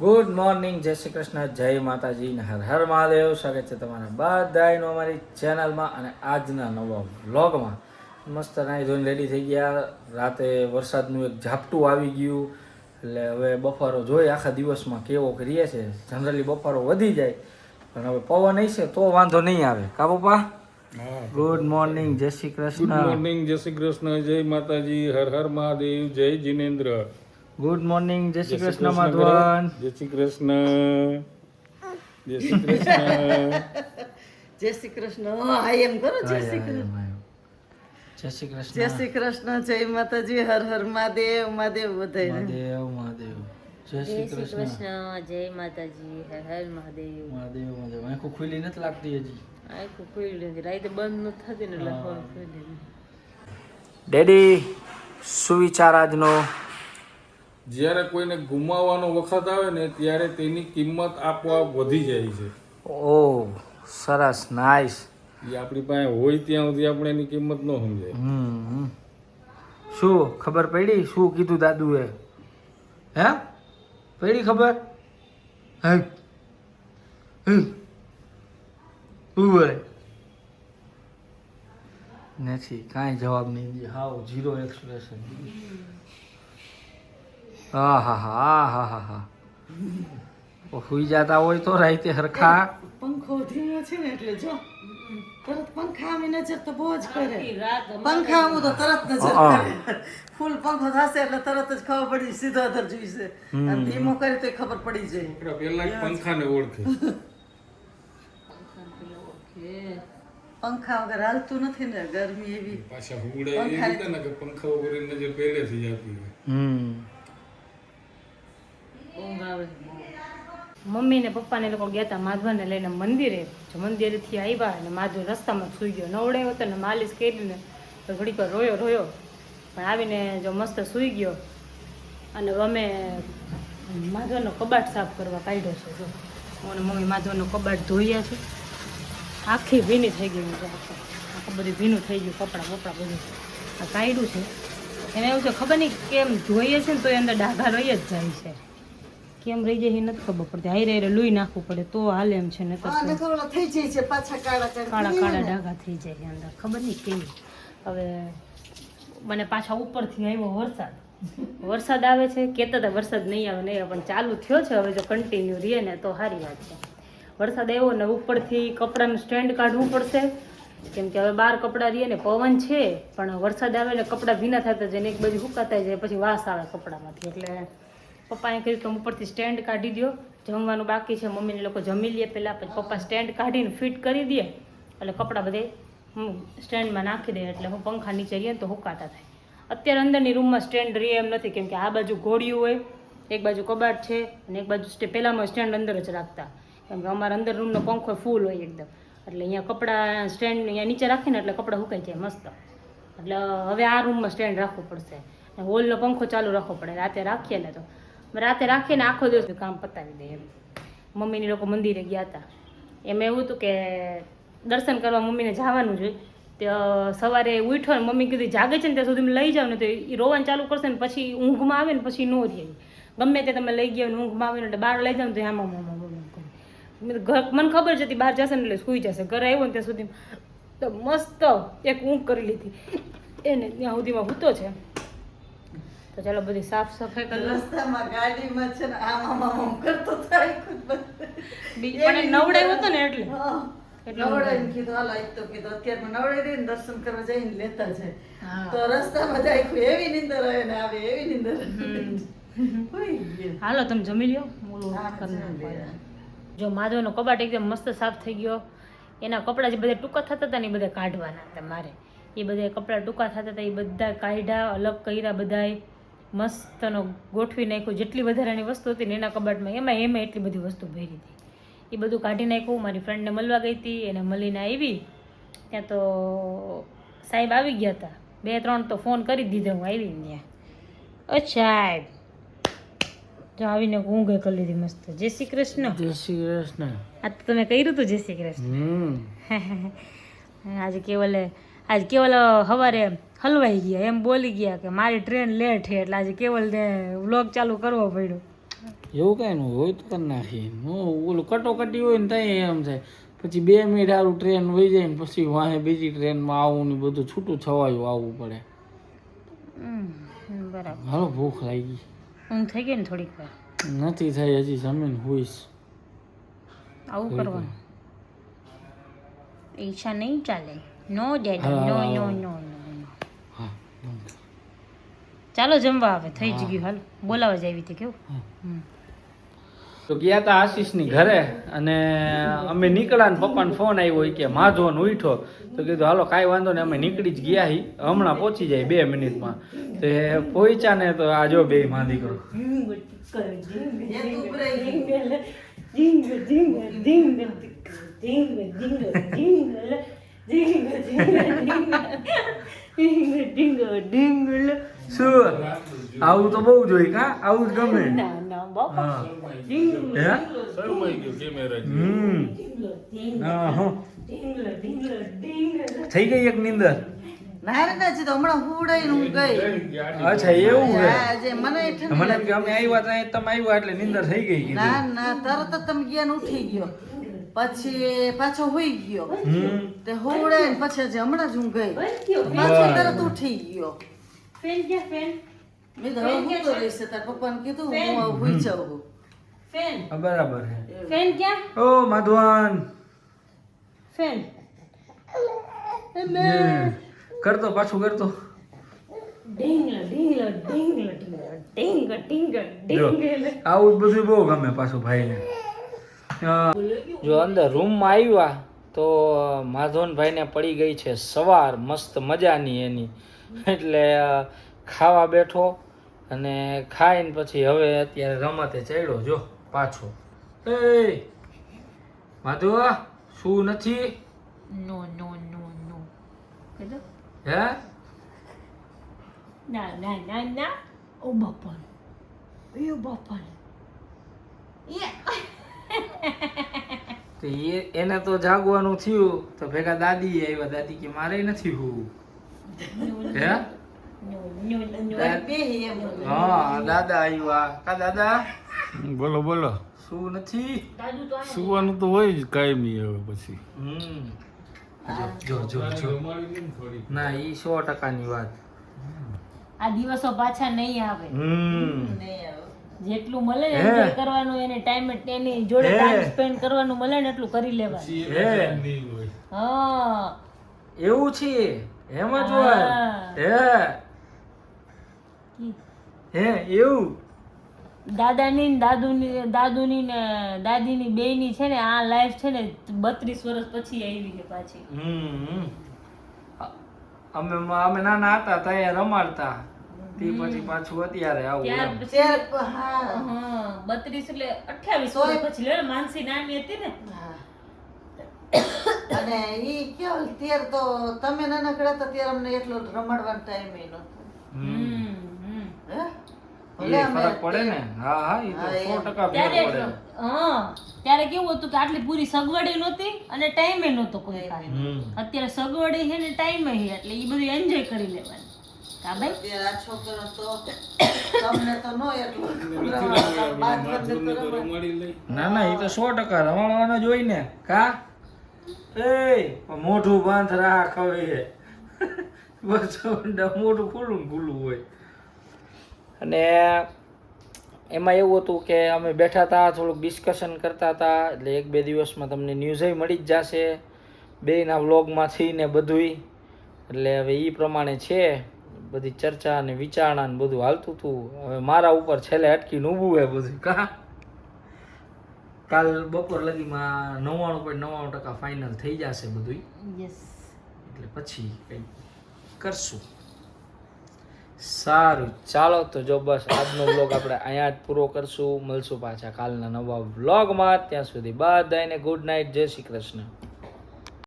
Good morning, જય શ્રી કૃષ્ણ, જય માતાજી ને હર હર મહાદેવ. સ્વાગત છે તમારા બધાનું અમારી ચેનલમાં અને આજના નવા વ્લોગમાં. મસ્ત નાહી ધોઈને રેડી થઈ ગયા. રાતે વરસાદનું એક ઝાપટું આવી ગયું એટલે હવે બફારો જોઈ આખા દિવસમાં કેવો કરીએ છે. જનરલી બફારો વધી જાય પણ હવે પવન હશે તો વાંધો નહીં આવે. કા પપ્પા? ગુડ મોર્નિંગ, જય શ્રી કૃષ્ણ. ગુડ મોર્નિંગ, જય શ્રી કૃષ્ણ, જય માતાજી, હર હર મહાદેવ, જય જીનેન્દ્ર. ગુડ મોર્નિંગ, જય શ્રી કૃષ્ણ માધવન. જય શ્રી કૃષ્ણ, જય શ્રી કૃષ્ણ, જય શ્રી કૃષ્ણ. હા એમ કરો. જય શ્રી કૃષ્ણ, જય શ્રી કૃષ્ણ, જય શ્રી કૃષ્ણ, જય માતાજી, હર હર મહાદેવ. મહાદેવ બધાય મહાદેવ મહાદેવ. જય શ્રી કૃષ્ણ, જય માતાજી, હર હર મહાદેવ. મહાદેવ મહાદેવ. આંખો ખુલ્લી નથી લાગતી હજી. આખું ખુલ્લું નથી, રાતે બંધ નથી થતી ને એટલે ખુલ્લી. ડેડી, સુવિચાર આજનો? જ્યારે કોઈને ગુમાવવાનો વખત આવે ને ત્યારે તેની કિંમત આપોઆપ વધી જાય છે. ઓ સરસ, નાઈસ. એ આપણી પાસે હોય ત્યાં સુધી આપણે એની કિંમત ન સમજાય. શું ખબર પડી? શું કીધું દાદુએ? હે પડી ખબર? હે બોલે નથી, કાંઈ જવાબ નહીં. હાવ ઝીરો એક્સપ્રેશન. હા હા હા હા હા હા. સુઈ જતા હોય તો રાતે હરખા. પંખો ધીમો છે ને એટલે જો તરત પંખામાં નજર તો બહુ જ કરે. પંખામાં તો તરત નજર કરે. ફૂલ પંખો થશે એટલે તરત જ ખબર પડી સીધો અધર જોઈશે. અને ધીમો કરી તો ખબર પડી જાય. આપણે પહેલા જ પંખાને ઓળખે. પંખા વગર હાલતું નથી ને, ગરમી એવી. પાછા હુગડા એવી રીતે ને કે પંખા વગર નજર પહેલેથી જ આપી હોય. ઊંઘ આવે. મમ્મી ને પપ્પા ને લોકો ગયા હતા માધવાને લઈને મંદિરે. મંદિરેથી આવ્યા અને માધવ રસ્તામાં સુઈ ગયો. નવડાવ્યો હતો ને માલિશ કરીને તો ઘડીક વાર રોયો પણ આવીને જો મસ્ત સુઈ ગયો. અને અમે માધવનો કબાટ સાફ કરવા કાઢ્યો છે. જો અને મમ્મી માધવનો કબાટ ધોયા છે. આખી ભીની થઈ ગઈ છે. આખું બધું ભીનું થઈ ગયું. કપડાં બધું આ કાઢ્યું છે. એને એવું છે ખબર નહીં કેમ જોઈએ છે ને તો એ અંદર ડાઘા રહી જ જાય છે. કેમ રહી જાય એ નથી ખબર પડતી. હાઈ લુઈ નાખવું પડે તો હાલે એમ છે ને તો થઈ જાય છે પાછા કાળા ડાઘા થઈ જાય અંદર. ખબર નહીં કેમ. હવે મને પાછા ઉપરથી આવ્યો વરસાદ આવે છે. કહેતા હતા વરસાદ નહીં આવે પણ ચાલુ થયો છે. હવે જો કન્ટિન્યુ રહે ને તો સારી વાત છે. વરસાદ આવ્યો ને ઉપરથી કપડાનું સ્ટેન્ડ કાઢવું પડશે કેમ કે હવે બહાર કપડાં રહીએ ને પવન છે પણ વરસાદ આવે ને કપડાં ભીના થતા જાય ને એક બાજુ સુકાતા જાય પછી વાસ આવે કપડામાંથી. એટલે પપ્પાએ કહ્યું કે ઉપરથી સ્ટેન્ડ કાઢી દો. જમવાનું બાકી છે, મમ્મીને લોકો જમી લે પહેલાં, પછી પપ્પા સ્ટેન્ડ કાઢીને ફિટ કરી દે એટલે કપડાં બધે સ્ટેન્ડમાં નાખી દે એટલે હું પંખા નીચે રહીએ ને તો હુકાતા થાય. અત્યારે અંદરની રૂમમાં સ્ટેન્ડ રહે એમ નથી કેમ કે આ બાજુ ઘોડિયું હોય, એક બાજુ કબાટ છે અને એક બાજુ પહેલાંમાં સ્ટેન્ડ અંદર જ રાખતા કેમ કે અમારા અંદર રૂમનો પંખો ફૂલ હોય એકદમ. એટલે અહીંયા કપડાં સ્ટેન્ડ અહીંયા નીચે રાખીને એટલે કપડાં સુકાઈ જાય મસ્ત. એટલે હવે આ રૂમમાં સ્ટેન્ડ રાખવું પડશે. હોલનો પંખો ચાલુ રાખવો પડે. રાતે રાખીએ ને તો રાતે રાખીને આખો દિવસ કામ પતાવી દે એમ. મમ્મીની લોકો મંદિરે ગયા હતા. એમાં એવું હતું કે દર્શન કરવા મમ્મીને જવાનું જોઈએ. તે સવારે ઉઠો ને મમ્મી કીધું જાગે છે ને ત્યાં સુધી લઈ જાવ ને તો એ રોવાનું ચાલુ કરશે ને પછી ઊંઘમાં આવે ને પછી ન રહે. ગમે તે તમે લઈ ગયા ને ઊંઘમાં આવે ને એટલે બહાર લઈ જાવ ને તો આમાં મને ખબર છે બહાર જશે ને એટલે સુઈ જશે. ઘરે આવ્યો ને ત્યાં સુધી તો મસ્ત એક ઊંઘ કરી લીધી એને ત્યાં સુધીમાં હૂતો છે. તો ચાલો બધી સાફ સફાઈ કરી રસ્તામાં ગાડીમાં છે ને આમ કરતો થાય ખુદ પણ નવડાવ્યો હતો ને એટલે નવડાવીને કીધું હાલો એક તો કીધું અત્યારમાં નવડાવી દઈને દર્શન કરવા જઈને લેતા જાય તો રસ્તામાં જાય એવી નીંદર આવે ને આવે એવી નીંદર. હાલો તમે જમી લ્યો. જો માધવનો કબાટ એકદમ મસ્ત સાફ થઈ ગયો. એના કપડાં જે બધા ટૂંકા થતા હતા ને એ બધા કાઢવાના હતા મારે. એ બધા કપડાં ટૂંકા થતા હતા એ બધા કાઢ્યા, અલગ કર્યા બધાય. મસ્તનો ગોઠવી નાખ્યું. જેટલી વધારાની વસ્તુ હતી ને એના કબાટમાં એમાં એટલી બધી વસ્તુ ભરી હતી. એ બધું કાઢી નાખ્યું. મારી ફ્રેન્ડને મળવા ગઈ હતી, એને મળીને આવી. ત્યાં તો સાહેબ આવી ગયા હતા. 2-3 તો ફોન કરી દીધો હું આવીને ત્યાં. અચ્છા જો આવીને ઊંઘે કરી લીધી મસ્ત. જય શ્રી કૃષ્ણ. જય શ્રી કૃષ્ણ. આ તો તમે કર્યું હતું જય શ્રી કૃષ્ણ. આજે કેવલ સવારે હલવાઈ ગયા એમ બોલી ગયા કે મારી ટ્રેન લેટ છે એટલે આજે કેવલ વ્લોગ ચાલુ કરવો પડ્યો. એવું કાંઈ ન હોય તો કરી નાખીએ ઓલું કટોકટી હોય ને ત્યાં એમ થાય પછી 2 મિનિટ સારું ટ્રેન વહી જાય ને પછી વાહે બીજી ટ્રેનમાં આવું ને બધું છૂટું છવાયું આવવું પડે. બરાબર. હાલો ભૂખ લાગી. ઊંઘ થઈ ગઈ ને થોડીક વાર. નથી થઈ હજી જમીન હોઈશ. આવું કરવાનું ઈચ્છા નહીં ચાલે. નો ડેડા નો નો નો નો. હા ચાલો જમવા આવે થઈ જ ગયું. હાલો બોલાવા જ આવી હતી કેવું. તો ગયા હતા આશીષની ઘરે અને અમે નીકળ્યા ને પપ્પાનો ફોન આવ્યો કે માધવન ઉઠો તો કીધું હાલો કાંઈ વાંધો નહીં અમે નીકળી જ ગયા હી હમણાં પહોંચી જાય 2 મિનિટમાં. તો એ પહોંચ્યા ને તો આ જો 2 માં દીકરો શું આવું તો બહુ જોઈ કા આવું જ ગમે. શરમાઈ ગયો કેમેરા થઈ ગઈ એક નીંદર. ના રે ના છે તો હમણાં હુડાઈને હું ગઈ. અચ્છા એવું છે. આજે મને ઠંડી મને એમ કે અમે આવ્યા ત્યાં તમે આવ્યા એટલે નીંદર થઈ ગઈ કીધું. ના ના તરત જ તમે ગયા ને ઉઠી ગયો પછી પાછો હોઈ ગયો તે હોડે ને પછી આજે હમણાં જ હું ગઈ પાછો તરત ઉઠી ગયો. ફેન ક્યાં ફેન? મેં તો હવે હું તો રહેશે તાર પપ્પાને કીધું હું હવે હુઈ જાઉં. ફેન હા, બરાબર છે. ફેન ક્યાં? ઓ માધવાન ફેન કરતો પાછું કરતો. ઢીંગલા ઢીંગલા ઢીંગલા ઢીંગલા ઢીંગલા ઢીંગલા જો ઢીંગલા. આવું જ બધું બહુ ગમે પાછું ભાઈને. જો અંદર રૂમમાં આવ્યા તો માધવનભાઈને પડી ગઈ છે સવાર મસ્ત મજાની એની એટલે ખાવા બેઠો અને ખાઈને પછી હવે અત્યારે રમતે ચડ્યો જો પાછો. એ માધવ શું નથી નો નો નો નો કીધું હે ના ના ના ના ઓ બાપા એ બાપા તો એને તો જાગવાનું થયું તો ભેગા દાદી આવ્યા. દાદી કે મારે નથી હું હે નો નો નો બેહી એમ હા દાદા આવ્યા. કા દાદા બોલો બોલો શું નથી દાદુ તો સુવાનું તો હોય જ કાયમી હવે પછી જો જો જો ના ઈ 100% વાત. આ દિવસો પાછા નહીં આવે. નહીં આવે. જેટલું મળે ને enjoy કરવાનું એને ટાઈમ એની જોડે ટાઈમ સ્પેન્ડ કરવાનું મળે ને એટલું કરી લેવાનું. હા એવું છે એમ જ હોય. હે એવું દાદાની ને દાદુની ને દાદીની બેયની છે ને આ લાઈફ છે ને 32 વર્ષ પછી આવી છે પાછી. અમે નાના હતા ત્યાં રમાડતા તે પછી પાછું અત્યારે આવું ત્યાર એમ. પછી હા હા 32 એટલે 28 વર્ષ પછી લે માનસી નાની હતી ને. અને ઈ કેવું ત્યારે તો તમે નાનકડા હતા ત્યારે અમને એટલો રમાડવાનો ટાઈમ નતો. હે? ભલે એ અમે ફરક પડે ને. હા હા એ તો 100% ફેર ત્યારે પડે. હા ત્યારે કેવું હતું કે આટલી પૂરી સગવડ નહોતી અને ટાઈમે નહોતો કોઈ પાસે. અત્યારે સગવડ છે ને ટાઈમે છે એટલે એ બધું એન્જોય કરી લેવાનું. કા ભાઈ અત્યારે આ છોકરો તો તમને તો નો એટલો ના ના એ તો 100% રમાડવાનો જ હોય ને. કા એ મોઢું બાંધ રાખ હવે બસ મોઢું ખુલ્લું ને ખુલ્લું હોય. અને એમાં એવું હતું કે અમે બેઠા હતા થોડુંક ડિસ્કશન કરતા હતા એટલે 1-2 દિવસમાં તમને ન્યૂઝ મળી જ જશે બેયના વ્લોગમાંથી ને બધુંય. એટલે હવે એ પ્રમાણે છે બધી ચર્ચા અને વિચારણા ને બધું હાલતું હતું. હવે મારા ઉપર છેલ્લે અટકીને ઊભું હોય બધું. કા કાલ બપોર લગીમાં 99.99% ફાઇનલ થઈ જશે બધું. યસ એટલે પછી કંઈ કરશું. સારું ચાલો તો જો બસ આજનો વ્લોગ આપણે અહીંયા જ પૂરો કરશું. મળશું પાછા કાલના નવા વ્લોગમાં. ત્યાં સુધી બધાને ગુડ નાઇટ. જય શ્રી કૃષ્ણ.